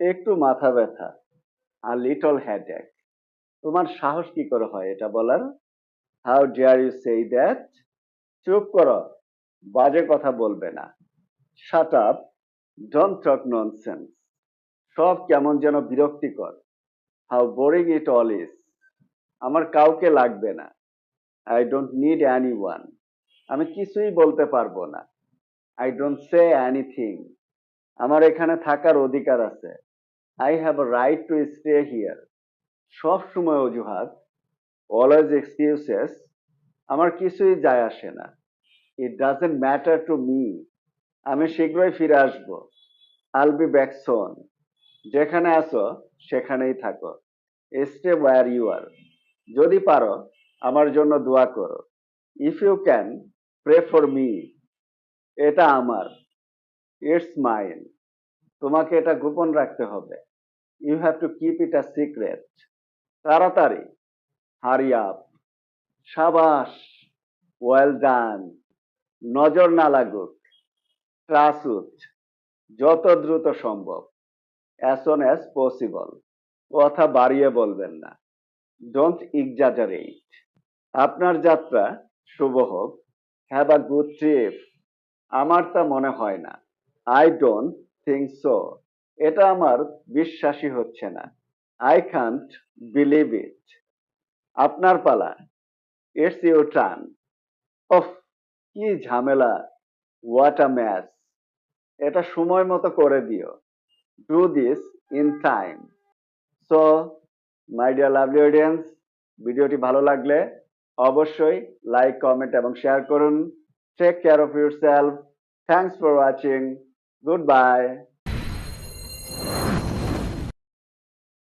একটু মাথা ব্যথা, a little headache। তোমার সাহস কি করে হয় এটা বলার? How dare you say that? চুপ করো, বাজে কথা বলবে না। Shut up, don't talk nonsense। সব কেমন যেন বিরক্তিকর। How boring it all is। আমার কাউকে লাগবে না। I don't need anyone। আমি কিছুই বলতে পারবো না। I don't say anything। আমার এখানে থাকার অধিকার আছে। I have a right to stay here। সব সময় অজুহাত, always excuses। আমার কিছুই যায় আসে না। It doesn't matter to me। আমি শীঘ্রই ফিরে আসবো। I'll be back soon। যেখানে আছো সেখানেই থাকো। Stay where you are। যদি পারো আমার জন্য দোয়া করো। If you can, pray for me। এটা আমার। It's mine। তোমাকে এটা গোপন রাখতে হবে। You have to keep it a secret। তাড়াতাড়ি। Hurry up। সাবাস। Well done। নজর না লাগুক। ট্রাসুট। যত দ্রুত সম্ভব। As soon as possible। কথা বাড়িয়ে বলবেন না। Don't exaggerate। আপনার যাত্রা শুভ হোক। Have a good trip। আমার তা মনে হয় না। I don't think so। এটা আমার বিশ্বাসই হচ্ছে না। I can't believe it। আপনার পালা। It's your turn। ওহ, কি ঝামেলা। What a mess। এটা সময় মতো করে দিও। Do this in time। So, my dear lovely audience, ভিডিওটি ভালো লাগলে অবশ্যই লাইক, কমেন্ট এবং শেয়ার করুন। Take care of yourself। Thanks for watching। Goodbye।